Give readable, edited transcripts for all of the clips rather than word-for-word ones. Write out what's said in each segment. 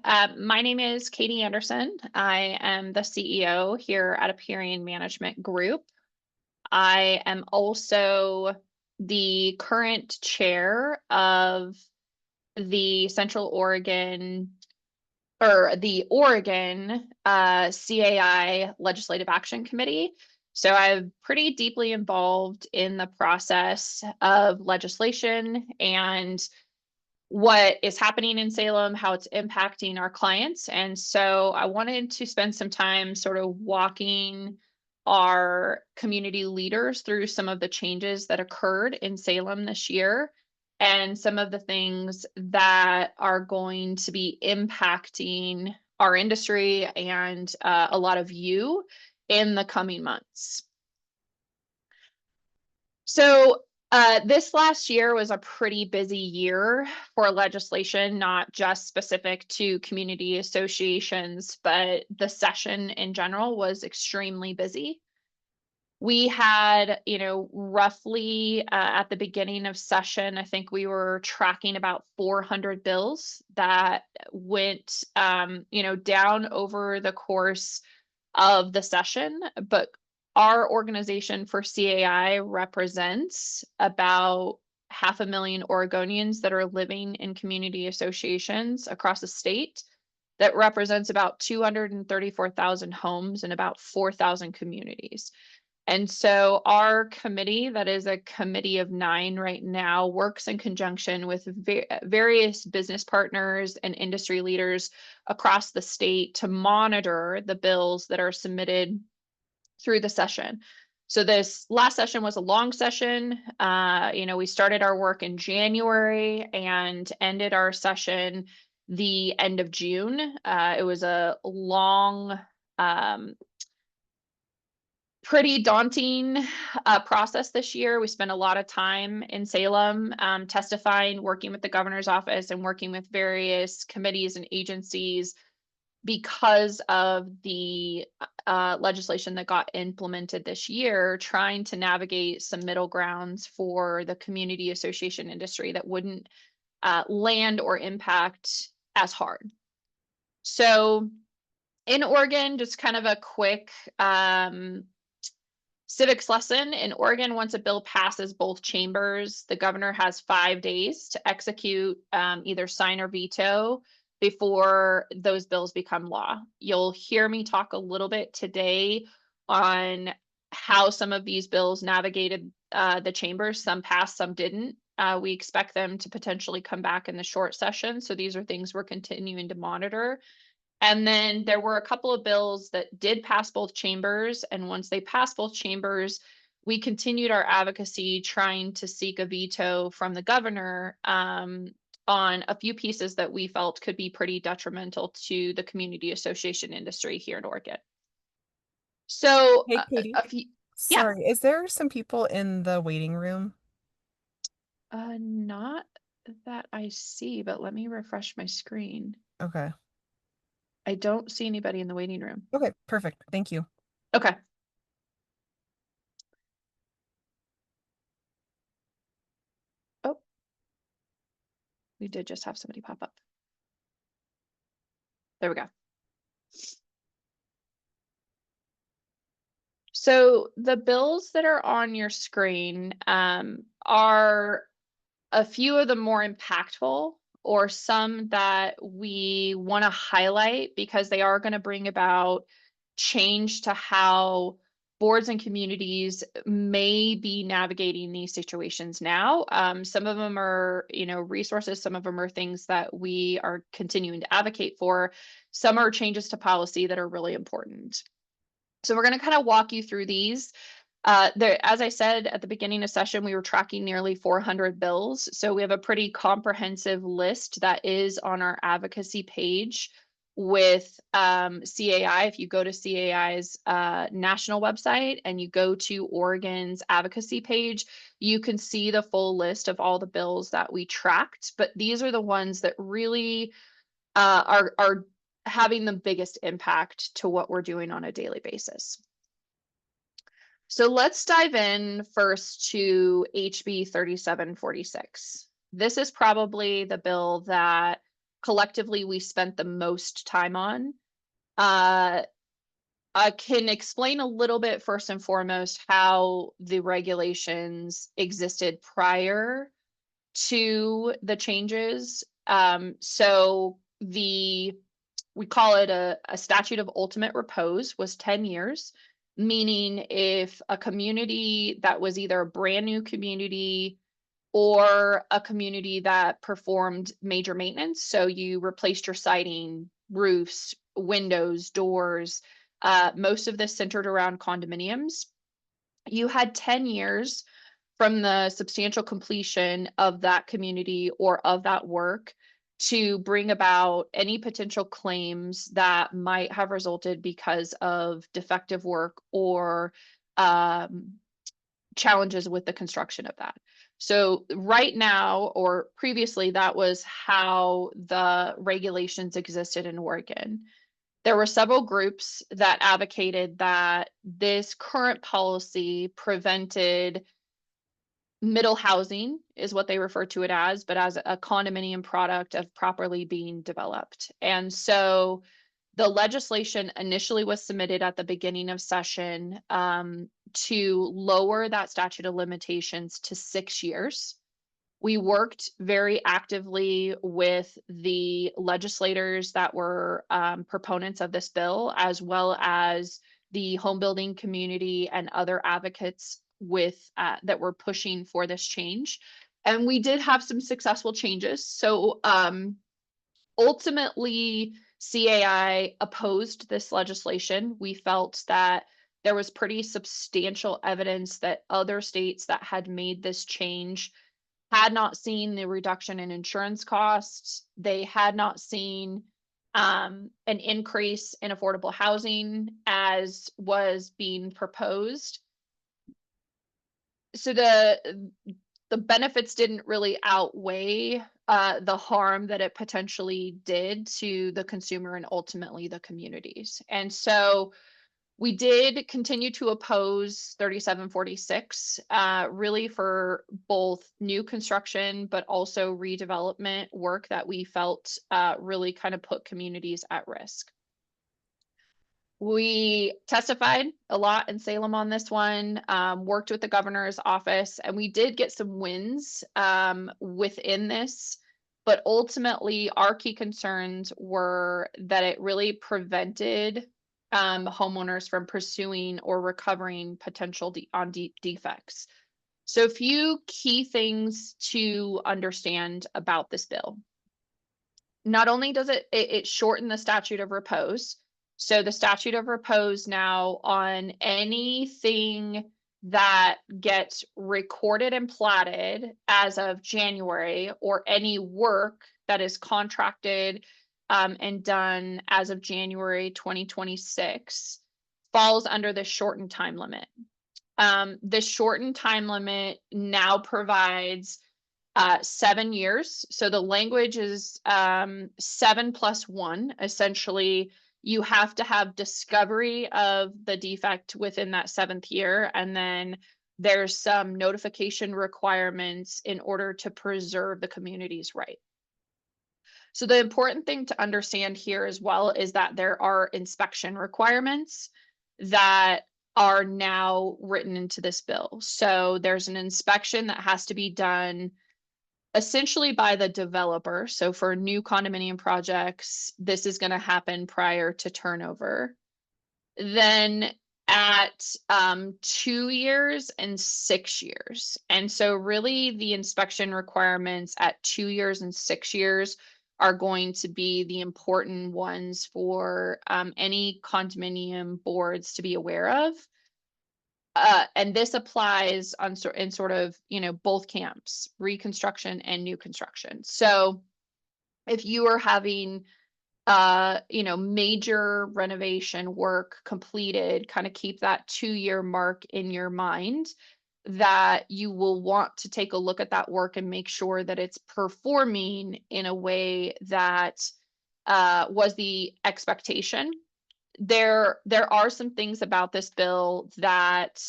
My name is Katie Anderson. I am the CEO here at Aperian Management Group. I am also the current chair of the Central Oregon or the Oregon CAI Legislative Action Committee. So I'm pretty deeply involved in the process of legislation and what is happening in Salem, how it's impacting our clients. And so I wanted to spend some time sort of walking our community leaders through some of the changes that occurred in Salem this year and some of the things that are going to be impacting our industry and a lot of you in the coming months. So this last year was a pretty busy year for legislation, not just specific to community associations, but the session in general was extremely busy. We had, roughly at the beginning of session, I think we were tracking about 400 bills that went, down over the course of the session, but our organization for CAI represents about 500,000 Oregonians that are living in community associations across the state. That represents about 234,000 homes and about 4,000 communities. And so our committee, that is a committee of 9 right now, works in conjunction with various business partners and industry leaders across the state to monitor the bills that are submitted through the session. So this last session was a long session. We started our work in January and ended our session the end of June. It was a long, pretty daunting process this year. We spent a lot of time in Salem testifying, working with the governor's office and working with various committees and agencies because of the legislation that got implemented this year, trying to navigate some middle grounds for the community association industry that wouldn't land or impact as hard. So in Oregon, just kind of a quick civics lesson. In Oregon, once a bill passes both chambers, the governor has 5 days to execute, either sign or veto before those bills become law. You'll hear me talk a little bit today on how some of these bills navigated the chambers. Some passed, some didn't. We expect them to potentially come back in the short session. So these are things we're continuing to monitor. And then there were a couple of bills that did pass both chambers. And once they passed both chambers, we continued our advocacy trying to seek a veto from the governor on a few pieces that we felt could be pretty detrimental to the community association industry here in Oregon. So Hey, Katie. Yeah, Sorry, is there some people in the waiting room? not that I see, but let me refresh my screen. Okay. I don't see anybody in the waiting room. Okay, perfect. Thank you. Okay. Oh, we did just have somebody pop up. There we go. So the bills that are on your screen are a few of the more impactful or some that we want to highlight because they are going to bring about change to how boards and communities may be navigating these situations now. Some of them are, resources. Some of them are things that we are continuing to advocate for. Some are changes to policy that are really important. So we're going to kind of walk you through these. As I said at the beginning of session, we were tracking nearly 400 bills. So we have a pretty comprehensive list that is on our advocacy page with CAI. If you go to CAI's national website and you go to Oregon's advocacy page, you can see the full list of all the bills that we tracked. But these are the ones that really are having the biggest impact to what we're doing on a daily basis. So let's dive in first to HB 3746. This is probably the bill that collectively we spent the most time on. Uh, I can explain a little bit first and foremost how the regulations existed prior to the changes. So we call it a statute of ultimate repose was 10 years, meaning if a community that was either a brand new community or a community that performed major maintenance, so you replaced your siding, roofs, windows, doors, most of this centered around condominiums, you had 10 years from the substantial completion of that community or of that work to bring about any potential claims that might have resulted because of defective work or um, challenges with the construction of that. So right now, or previously, that was how the regulations existed in Oregon. There were several groups that advocated that this current policy prevented middle housing is what they refer to it as, but as a condominium product of properly being developed. And so the legislation initially was submitted at the beginning of session to lower that statute of limitations to 6 years. We worked very actively with the legislators that were proponents of this bill, as well as the home building community and other advocates with that were pushing for this change. And we did have some successful changes. So ultimately, CAI opposed this legislation. We felt that there was pretty substantial evidence that other states that had made this change had not seen the reduction in insurance costs. They had not seen an increase in affordable housing as was being proposed. So the benefits didn't really outweigh the harm that it potentially did to the consumer and ultimately the communities. And so we did continue to oppose 3746, really for both new construction, but also redevelopment work that we felt really kind of put communities at risk. We testified a lot in Salem on this one, worked with the governor's office, and we did get some wins within this. But ultimately, our key concerns were that it really prevented homeowners from pursuing or recovering potential defects. So, a few key things to understand about this bill. Not only does it shorten the statute of repose. So the statute of repose now on anything that gets recorded and platted as of January, or any work that is contracted and done as of January 2026, falls under the shortened time limit. The shortened time limit now provides 7 years. So the language is 7+1. Essentially, you have to have discovery of the defect within that 7th year. And then there's some notification requirements in order to preserve the community's right. So the important thing to understand here as well is that there are inspection requirements that are now written into this bill. So there's an inspection that has to be done essentially by the developer. So for new condominium projects, this is going to happen prior to turnover. Then at 2 years and 6 years. And so really the inspection requirements at 2 years and 6 years are going to be the important ones for any condominium boards to be aware of. And this applies in sort of, both camps, reconstruction and new construction. So if you are having, major renovation work completed, kind of keep that 2-year mark in your mind, that you will want to take a look at that work and make sure that it's performing in a way that was the expectation. There are some things about this bill that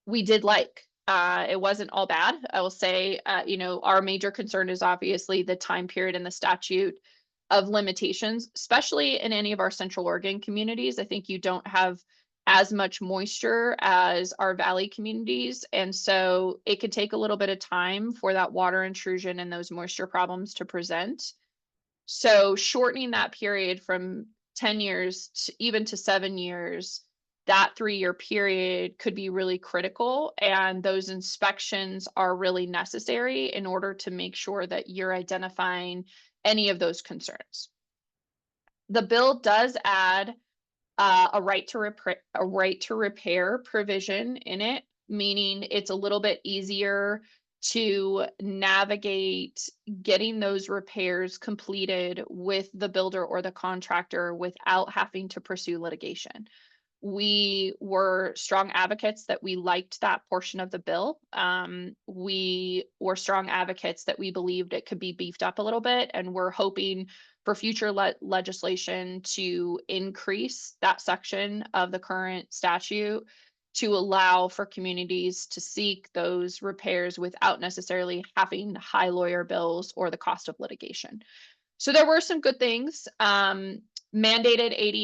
we did like. It wasn't all bad. I will say, our major concern is obviously the time period in the statute. of limitations, especially in any of our Central Oregon communities. I think you don't have as much moisture as our valley communities. And so it could take a little bit of time for that water intrusion and those moisture problems to present. So shortening that period from 10 years to even to 7 years, that 3-year period could be really critical. And those inspections are really necessary in order to make sure that you're identifying any of those concerns. The bill does add a right to repair provision in it, meaning it's a little bit easier to navigate getting those repairs completed with the builder or the contractor without having to pursue litigation. We were strong advocates that we liked that portion of the bill. We were strong advocates that we believed it could be beefed up a little bit, and we're hoping for future legislation to increase that section of the current statute to allow for communities to seek those repairs without necessarily having high lawyer bills or the cost of litigation. So there were some good things. Mandated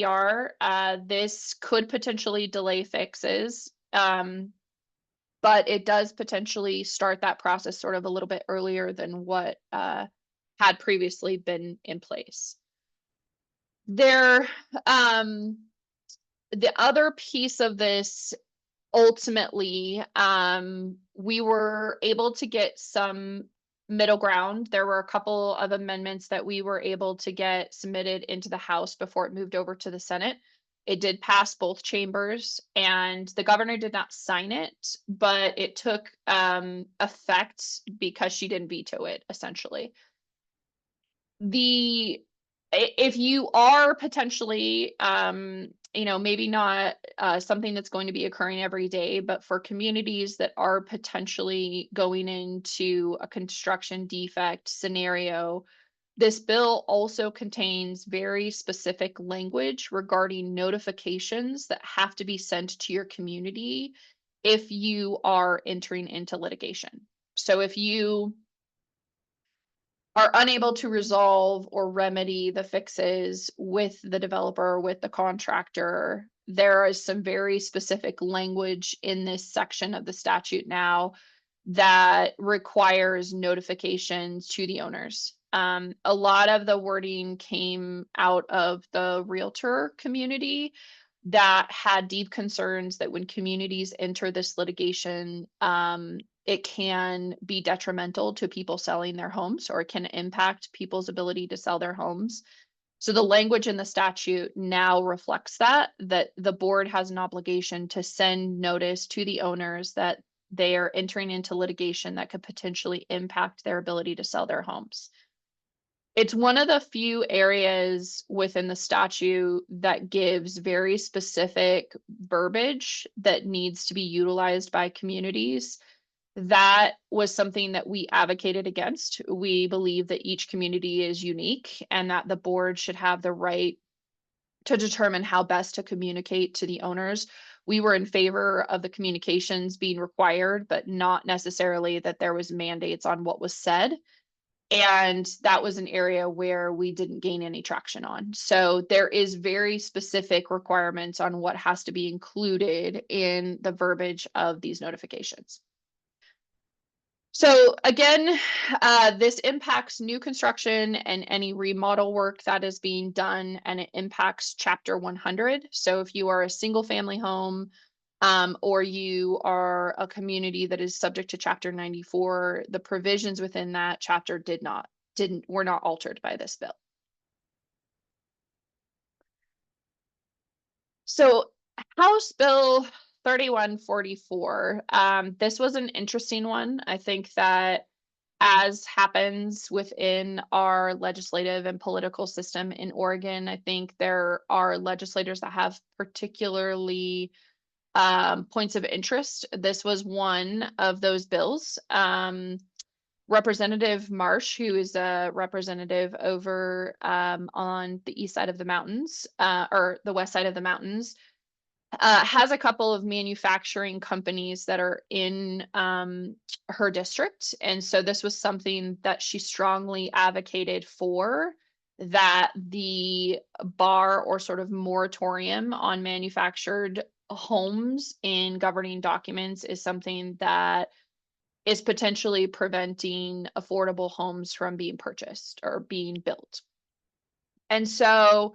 ADR, this could potentially delay fixes, but it does potentially start that process sort of a little bit earlier than what had previously been in place. The other piece of this, ultimately, we were able to get some middle ground. There were a couple of amendments that we were able to get submitted into the House before it moved over to the Senate. It did pass both chambers, and the governor did not sign it, but it took effect because she didn't veto it, essentially. If you are potentially maybe not something that's going to be occurring every day, but for communities that are potentially going into a construction defect scenario, this bill also contains very specific language regarding notifications that have to be sent to your community if you are entering into litigation. So if you are unable to resolve or remedy the fixes with the developer, with the contractor, there is some very specific language in this section of the statute now that requires notifications to the owners. A lot of the wording came out of the realtor community that had deep concerns that when communities enter this litigation, it can be detrimental to people selling their homes, or it can impact people's ability to sell their homes. So the language in the statute now reflects that the board has an obligation to send notice to the owners that they are entering into litigation that could potentially impact their ability to sell their homes. It's one of the few areas within the statute that gives very specific verbiage that needs to be utilized by communities. That was something that we advocated against. We believe that each community is unique and that the board should have the right to determine how best to communicate to the owners. We were in favor of the communications being required, but not necessarily that there was mandates on what was said. And that was an area where we didn't gain any traction on. So there is very specific requirements on what has to be included in the verbiage of these notifications. So again, this impacts new construction and any remodel work that is being done, and it impacts Chapter 100. So if you are a single family home, or you are a community that is subject to Chapter 94, the provisions within that chapter were not altered by this bill. So House Bill 3144, this was an interesting one. I think that, as happens within our legislative and political system in Oregon, I think there are legislators that have particularly points of interest. This was one of those bills. Representative Marsh, who is a representative over on the east side of the mountains, or the west side of the mountains, has a couple of manufacturing companies that are in her district. And so this was something that she strongly advocated for that the bar or sort of moratorium on manufactured homes in governing documents is something that is potentially preventing affordable homes from being purchased or being built. And so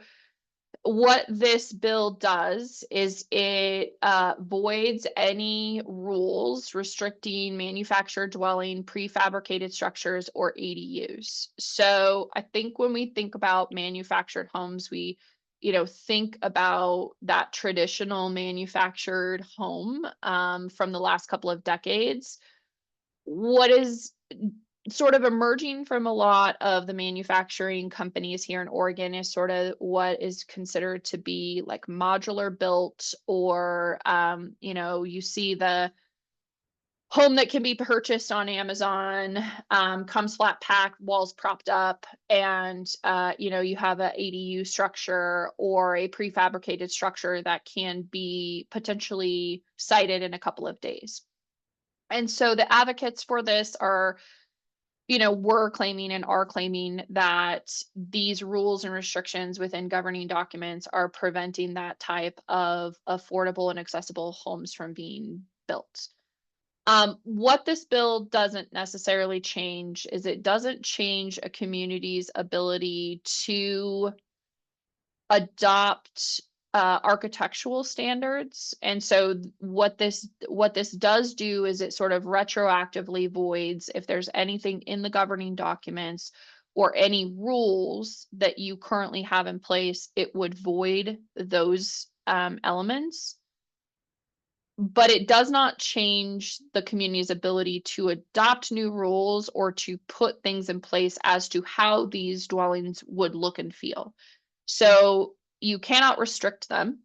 what this bill does is it voids any rules restricting manufactured dwelling, prefabricated structures, or ADUs. So I think when we think about manufactured homes, we think about that traditional manufactured home from the last couple of decades. What is sort of emerging from a lot of the manufacturing companies here in Oregon is sort of what is considered to be like modular built, or you see the home that can be purchased on Amazon, comes flat packed, walls propped up, and you have a ADU structure or a prefabricated structure that can be potentially sited in a couple of days. And so the advocates for this are, were claiming and are claiming that these rules and restrictions within governing documents are preventing that type of affordable and accessible homes from being built. What this bill doesn't necessarily change is it doesn't change a community's ability to adopt architectural standards. And so what this does do is it sort of retroactively voids if there's anything in the governing documents or any rules that you currently have in place, it would void those elements. But it does not change the community's ability to adopt new rules or to put things in place as to how these dwellings would look and feel. So you cannot restrict them.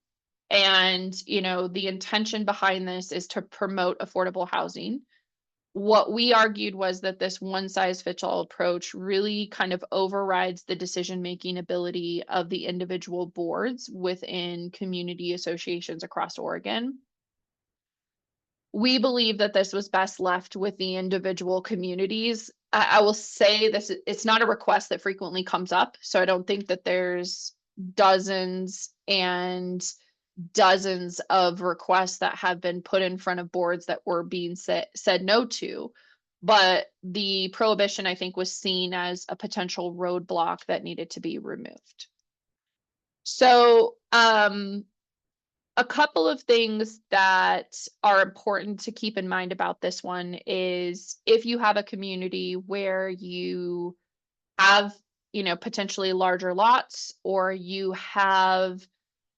And, the intention behind this is to promote affordable housing. What we argued was that this one size fits all approach really kind of overrides the decision making ability of the individual boards within community associations across Oregon. We believe that this was best left with the individual communities. I will say this, it's not a request that frequently comes up. So I don't think that there's dozens and dozens of requests that have been put in front of boards that were being said no to. But the prohibition, I think, was seen as a potential roadblock that needed to be removed. So, a couple of things that are important to keep in mind about this one is if you have a community where you have, potentially larger lots, or you have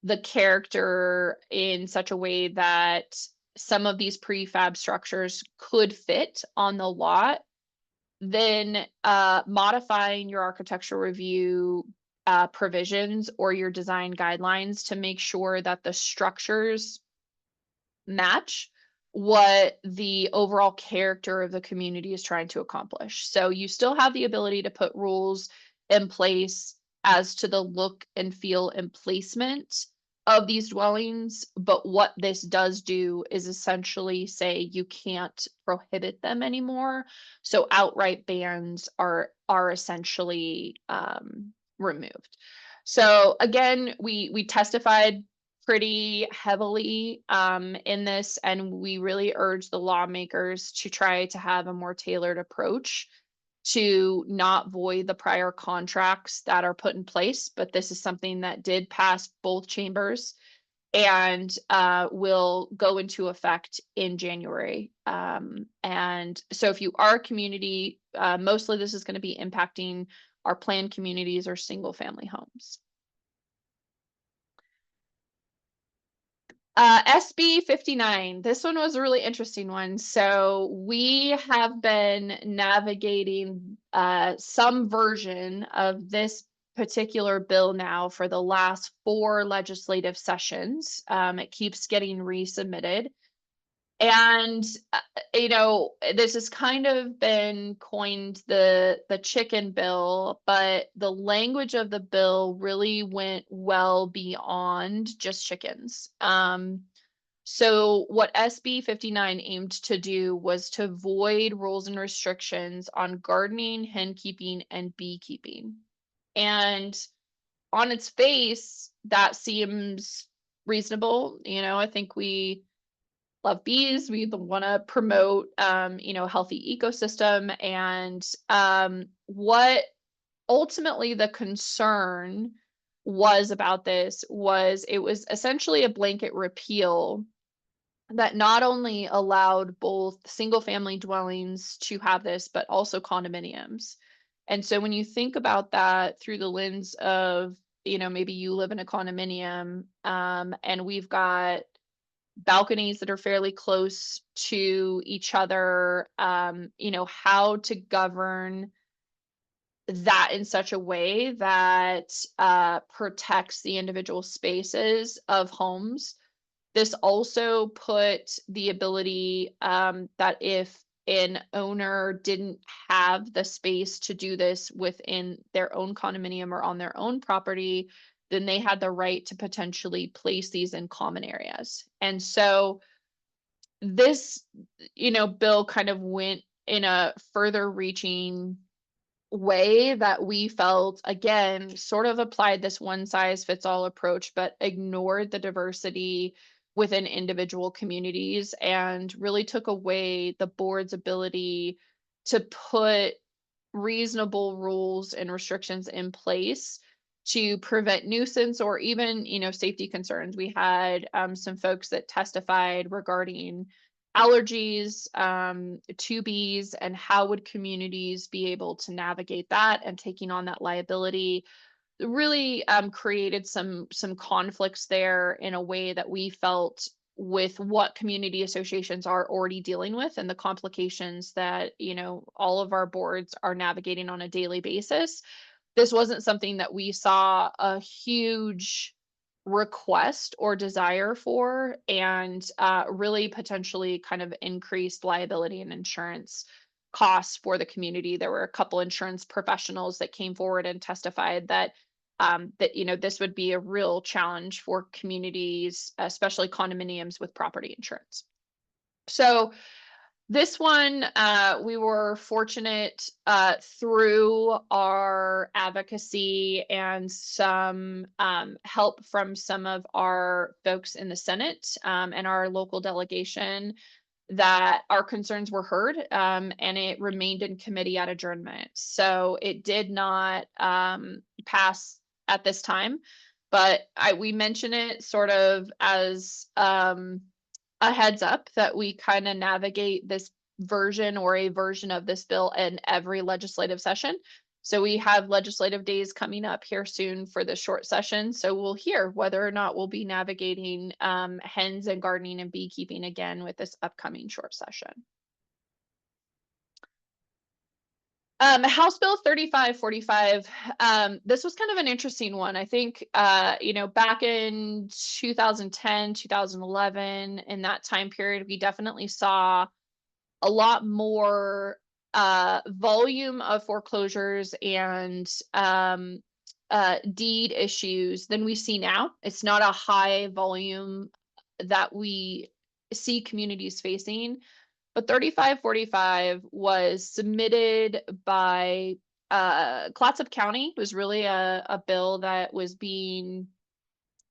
the character in such a way that some of these prefab structures could fit on the lot, then modifying your architectural review provisions or your design guidelines to make sure that the structures match what the overall character of the community is trying to accomplish. So you still have the ability to put rules in place as to the look and feel and placement of these dwellings, but what this does do is essentially say you can't prohibit them anymore. So outright bans are essentially removed. So again, we testified pretty heavily in this, and we really urge the lawmakers to try to have a more tailored approach to not void the prior contracts that are put in place. But this is something that did pass both chambers and will go into effect in January. And so if you are a community, mostly this is going to be impacting our planned communities or single family homes. SB 59. This one was a really interesting one. So we have been navigating some version of this particular bill now for the last 4 legislative sessions. It keeps getting resubmitted. And this has kind of been coined the chicken bill, but the language of the bill really went well beyond just chickens. So what SB 59 aimed to do was to void rules and restrictions on gardening, hen keeping, and beekeeping. And on its face, that seems reasonable. I think we love bees. We want to promote, healthy ecosystem. And what ultimately the concern was about this was it was essentially a blanket repeal that not only allowed both single family dwellings to have this, but also condominiums. And so when you think about that through the lens of, maybe you live in a condominium, and we've got balconies that are fairly close to each other, how to govern that in such a way that protects the individual spaces of homes. This also put the ability, that if an owner didn't have the space to do this within their own condominium or on their own property, then they had the right to potentially place these in common areas. And so this, bill kind of went in a further reaching way that we felt, again, sort of applied this one size fits all approach, but ignored the diversity within individual communities and really took away the board's ability to put reasonable rules and restrictions in place to prevent nuisance or even, safety concerns. We had some folks that testified regarding allergies to bees and how would communities be able to navigate that and taking on that liability. Really created some conflicts there in a way that we felt with what community associations are already dealing with and the complications that all of our boards are navigating on a daily basis. This wasn't something that we saw a huge request or desire for, and really potentially kind of increased liability and insurance costs for the community. There were a couple insurance professionals that came forward and testified that this would be a real challenge for communities, especially condominiums with property insurance. So this one, we were fortunate through our advocacy and some help from some of our folks in the Senate, and our local delegation, that our concerns were heard, and it remained in committee at adjournment. So it did not pass at this time, but we mention it sort of as a heads up that we kind of navigate this version or a version of this bill in every legislative session. So we have legislative days coming up here soon for the short session. So we'll hear whether or not we'll be navigating hens and gardening and beekeeping again with this upcoming short session. House Bill 3545, this was kind of an interesting one. I think, back in 2010, 2011, in that time period, we definitely saw a lot more volume of foreclosures and deed issues than we see now. It's not a high volume that we see communities facing. But 3545 was submitted by Clatsop County. It was really a bill that was being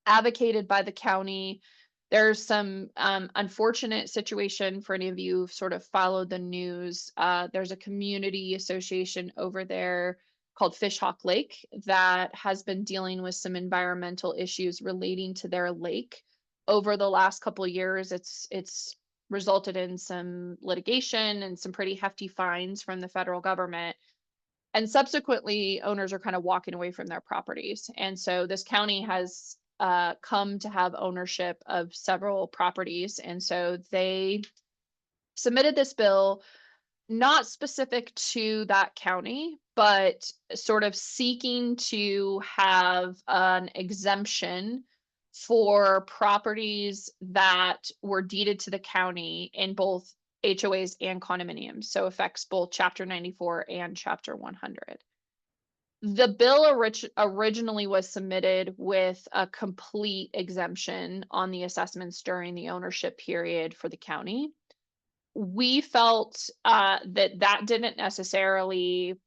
advocated by the county. There's some unfortunate situation for any of you who've sort of followed the news. There's a community association over there called Fishhawk Lake that has been dealing with some environmental issues relating to their lake over the last couple of years. It's resulted in some litigation and some pretty hefty fines from the federal government. And subsequently, owners are kind of walking away from their properties. And so this county has come to have ownership of several properties. And so they submitted this bill, not specific to that county, but sort of seeking to have an exemption for properties that were deeded to the county in both HOAs and condominiums. So affects both Chapter 94 and Chapter 100. The bill originally was submitted with a complete exemption on the assessments during the ownership period for the county. We felt that didn't necessarily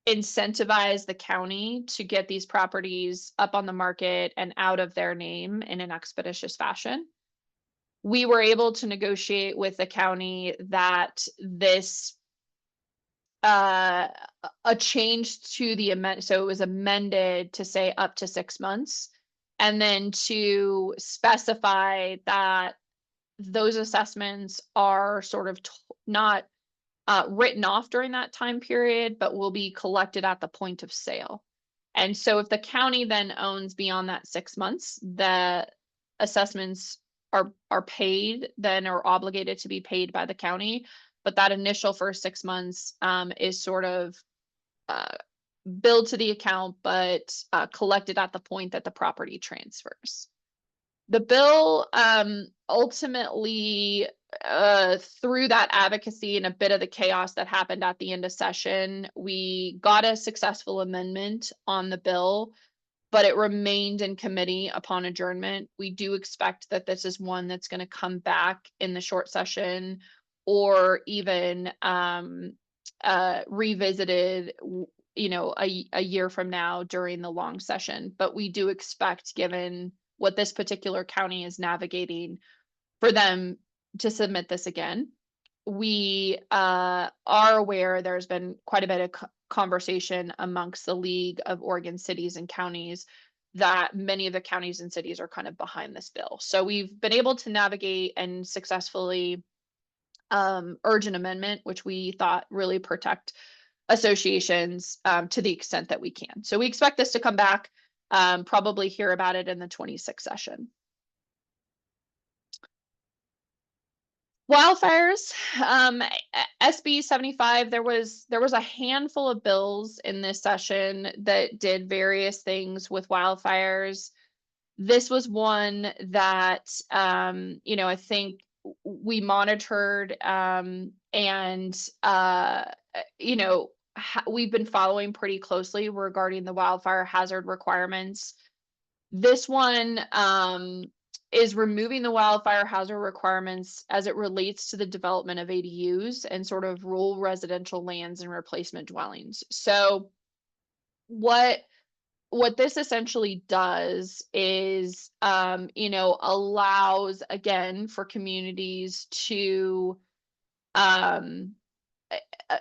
incentivize the county to get these properties up on the market and out of their name in an expeditious fashion. We were able to negotiate with the county that this uh a change to the amend, so it was amended to say up to 6 months, and then to specify that those assessments are sort of not written off during that time period, but will be collected at the point of sale. And so if the county then owns beyond that 6 months, the assessments are paid, then are obligated to be paid by the county. But that initial first 6 months is sort of uh, billed to the account, but collected at the point that the property transfers. The bill ultimately, through that advocacy and a bit of the chaos that happened at the end of session, we got a successful amendment on the bill, but it remained in committee upon adjournment. We do expect that this is one that's going to come back in the short session, or even revisited, a year from now during the long session. But we do expect, given what this particular county is navigating, for them to submit this again. We are aware there's been quite a bit of conversation amongst the League of Oregon Cities and Counties that many of the counties and cities are kind of behind this bill. So we've been able to navigate and successfully urge an amendment, which we thought really protect associations to the extent that we can. So we expect this to come back, probably hear about it in the 26th session. Wildfires, SB 75, there was a handful of bills in this session that did various things with wildfires. This was one that, I think we monitored, and, we've been following pretty closely regarding the wildfire hazard requirements. This one is removing the wildfire hazard requirements as it relates to the development of ADUs and sort of rural residential lands and replacement dwellings. So what this essentially does is, allows, again, for communities to,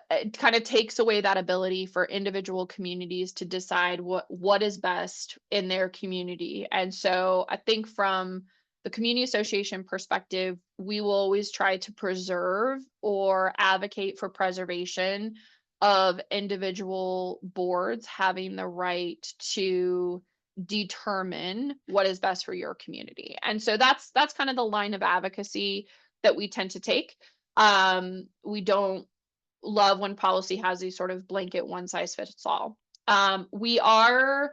it kind of takes away that ability for individual communities to decide what is best in their community. And so I think from the community association perspective, we will always try to preserve or advocate for preservation of individual boards having the right to determine what is best for your community. And so that's kind of the line of advocacy that we tend to take. We don't love when policy has these sort of blanket one size fits all. We are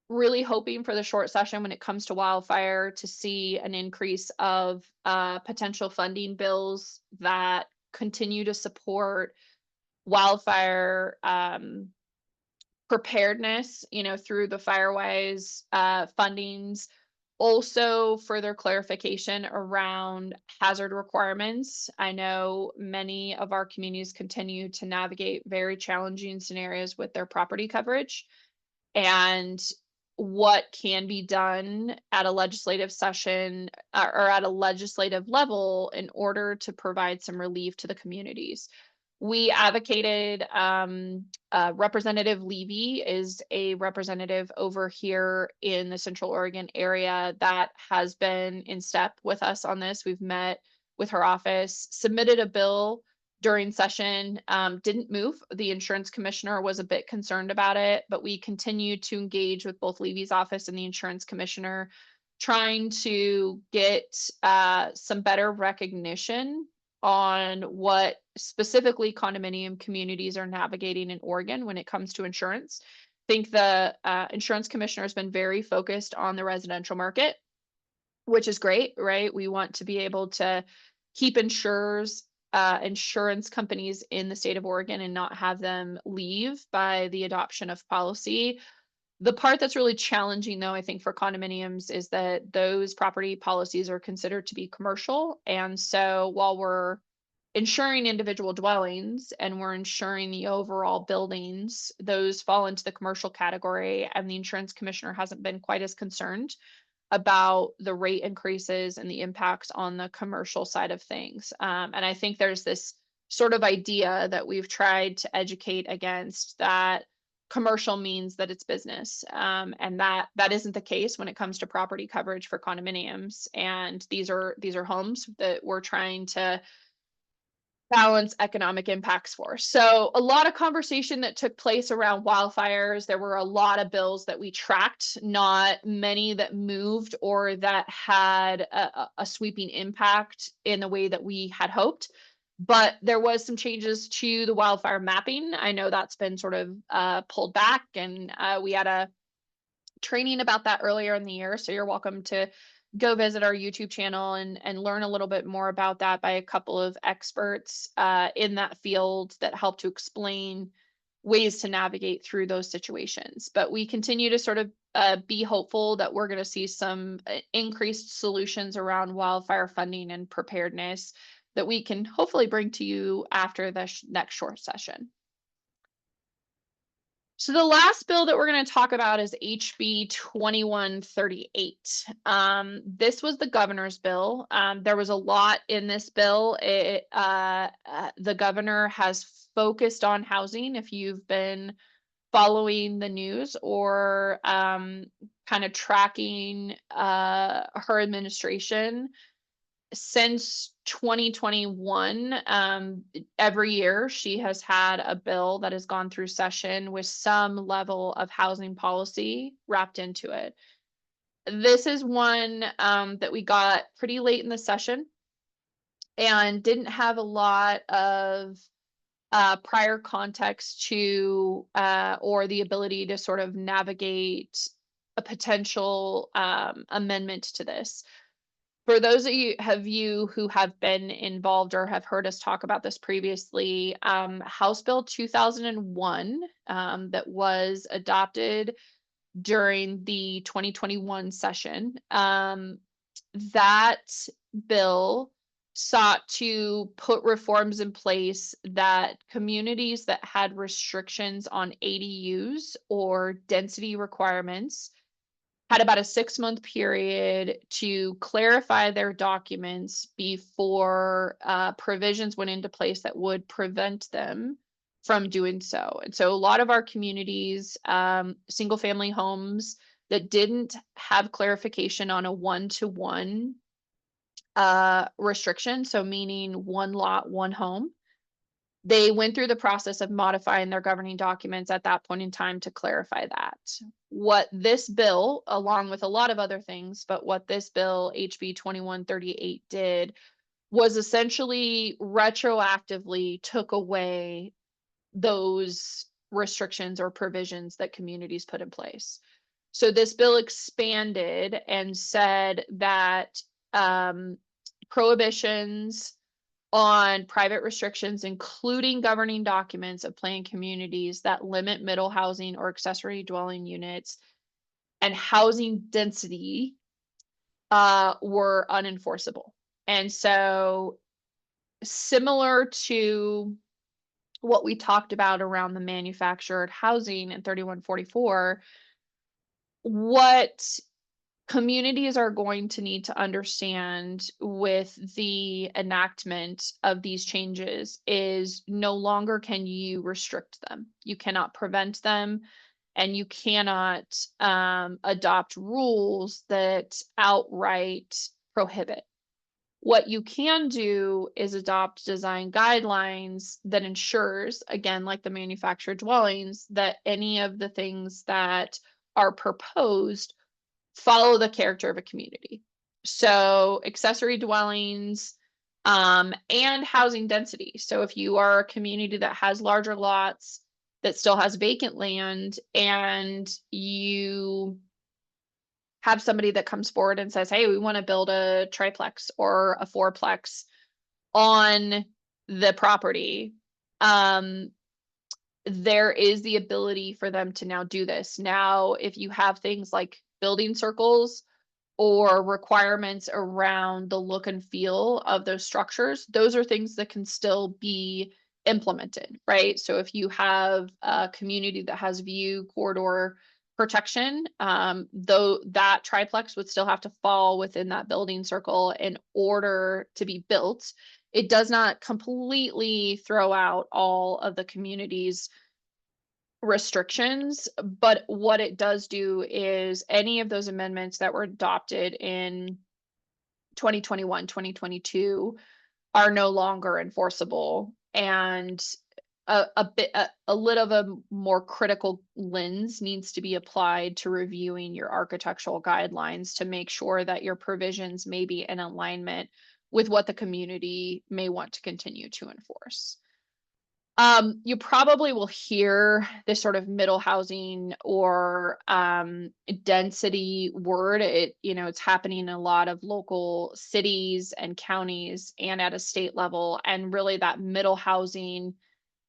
really hoping for the short session when it comes to wildfire to see an increase of potential funding bills that continue to support wildfire preparedness, through the Firewise fundings. Also, further clarification around hazard requirements. I know many of our communities continue to navigate very challenging scenarios with their property coverage, and what can be done at a legislative session or at a legislative level in order to provide some relief to the communities. We advocated, Representative Levy is a representative over here in the Central Oregon area that has been in step with us on this. We've met with her office, submitted a bill during session, didn't move. The insurance commissioner was a bit concerned about it, but we continued to engage with both Levy's office and the insurance commissioner, trying to get some better recognition on what specifically condominium communities are navigating in Oregon when it comes to insurance. I think the insurance commissioner has been very focused on the residential market, which is great, right? We want to be able to keep insurance companies in the state of Oregon and not have them leave by the adoption of policy. The part that's really challenging, though, I think, for condominiums is that those property policies are considered to be commercial. And so while we're insuring individual dwellings and we're insuring the overall buildings, those fall into the commercial category, and the insurance commissioner hasn't been quite as concerned about the rate increases and the impacts on the commercial side of things. And I think there's this sort of idea that we've tried to educate against, that commercial means that it's business. And that isn't the case when it comes to property coverage for condominiums. And these are homes that we're trying to balance economic impacts for. So a lot of conversation that took place around wildfires. There were a lot of bills that we tracked, not many that moved or that had a sweeping impact in the way that we had hoped. But there was some changes to the wildfire mapping. I know that's been sort of pulled back, and we had a training about that earlier in the year. So you're welcome to go visit our YouTube channel and learn a little bit more about that by a couple of experts in that field that help to explain ways to navigate through those situations. But we continue to sort of be hopeful that we're going to see some increased solutions around wildfire funding and preparedness that we can hopefully bring to you after the next short session. So the last bill that we're going to talk about is HB 2138. This was the governor's bill. There was a lot in this bill. The governor has focused on housing. If you've been following the news or kind of tracking her administration, since 2021, every year she has had a bill that has gone through session with some level of housing policy wrapped into it. This is one that we got pretty late in the session and didn't have a lot of prior context to or the ability to sort of navigate a potential amendment to this. For those of you who have been involved or have heard us talk about this previously, House Bill 2001 that was adopted during the 2021 session, that bill sought to put reforms in place that communities that had restrictions on ADUs or density requirements had about a 6-month period to clarify their documents before provisions went into place that would prevent them from doing so. And so a lot of our communities, single family homes that didn't have clarification on a 1-to-1 restriction, so meaning one lot, one home, they went through the process of modifying their governing documents at that point in time to clarify that. What this bill, along with a lot of other things, but what this bill, HB 2138, did was essentially retroactively took away those restrictions or provisions that communities put in place. So this bill expanded and said that prohibitions on private restrictions, including governing documents of planned communities that limit middle housing or accessory dwelling units and housing density, were unenforceable. And so similar to what we talked about around the manufactured housing in 3144, what communities are going to need to understand with the enactment of these changes is no longer can you restrict them. You cannot prevent them, and you cannot adopt rules that outright prohibit. What you can do is adopt design guidelines that ensures, again, like the manufactured dwellings, that any of the things that are proposed follow the character of a community. So accessory dwellings and housing density. So if you are a community that has larger lots that still has vacant land and you have somebody that comes forward and says, hey, we want to build a triplex or a fourplex on the property, there is the ability for them to now do this. Now, if you have things like building circles or requirements around the look and feel of those structures, those are things that can still be implemented, right? So if you have a community that has view corridor protection, though that triplex would still have to fall within that building circle in order to be built. It does not completely throw out all of the community's restrictions, but what it does do is any of those amendments that were adopted in 2021, 2022 are no longer enforceable. And a little of a more critical lens needs to be applied to reviewing your architectural guidelines to make sure that your provisions may be in alignment with what the community may want to continue to enforce. You probably will hear this sort of middle housing or density word. It's happening in a lot of local cities and counties and at a state level. And really that middle housing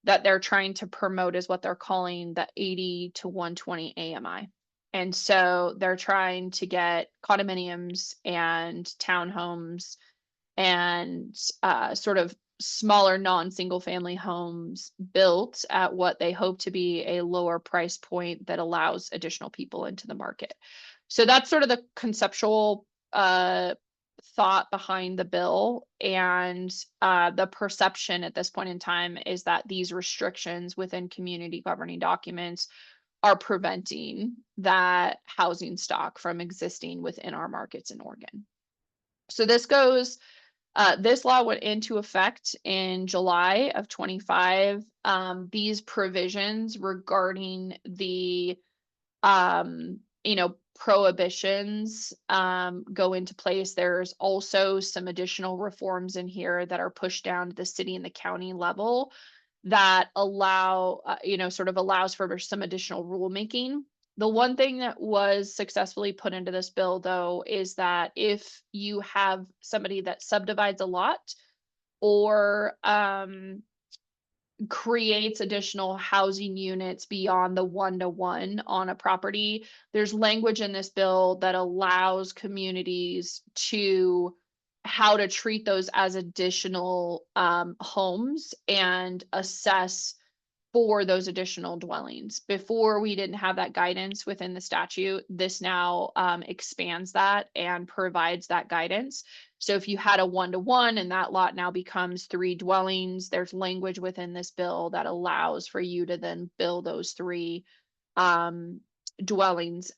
that they're trying to promote is what they're calling the 80 to 120 AMI. And so they're trying to get condominiums and townhomes and sort of smaller non-single family homes built at what they hope to be a lower price point that allows additional people into the market. So that's sort of the conceptual thought behind the bill. And the perception at this point in time is that these restrictions within community governing documents are preventing that housing stock from existing within our markets in Oregon. So this law went into effect in July of 25. These provisions regarding the, prohibitions go into place. There's also some additional reforms in here that are pushed down to the city and the county level that sort of allows for some additional rulemaking. The one thing that was successfully put into this bill, though, is that if you have somebody that subdivides a lot or creates additional housing units beyond the 1-to-1 on a property, there's language in this bill that allows communities to how to treat those as additional homes and assess for those additional dwellings. Before, we didn't have that guidance within the statute. This now expands that and provides that guidance. So if you had a 1-to-1 and that lot now becomes 3 dwellings, there's language within this bill that allows for you to then build those 3 dwellings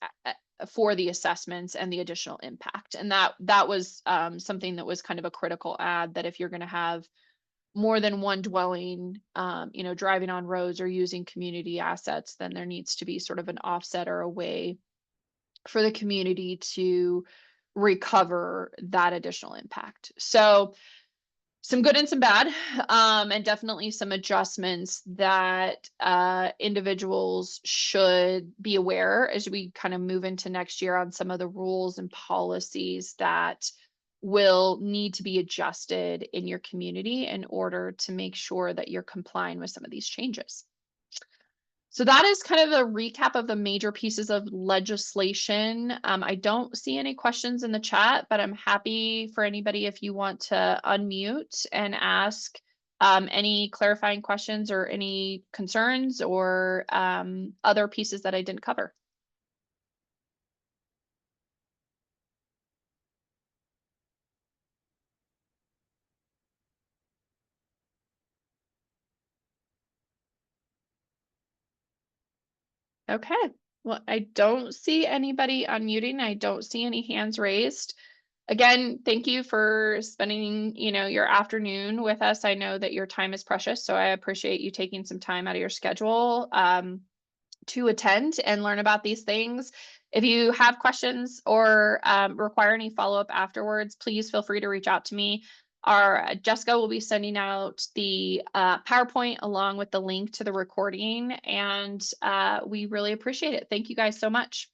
for the assessments and the additional impact. And that was something that was kind of a critical add, that if you're going to have more than one dwelling, driving on roads or using community assets, then there needs to be sort of an offset or a way for the community to recover that additional impact. So some good and some bad, and definitely some adjustments that individuals should be aware as we kind of move into next year on some of the rules and policies that will need to be adjusted in your community in order to make sure that you're complying with some of these changes. So that is kind of a recap of the major pieces of legislation. I don't see any questions in the chat, but I'm happy for anybody if you want to unmute and ask any clarifying questions or any concerns or other pieces that I didn't cover. Okay, well, I don't see anybody unmuting. I don't see any hands raised. Again, thank you for spending, your afternoon with us. I know that your time is precious, so I appreciate you taking some time out of your schedule to attend and learn about these things. If you have questions or require any follow-up afterwards, please feel free to reach out to me. Our Jessica will be sending out the PowerPoint along with the link to the recording, and we really appreciate it. Thank you guys so much.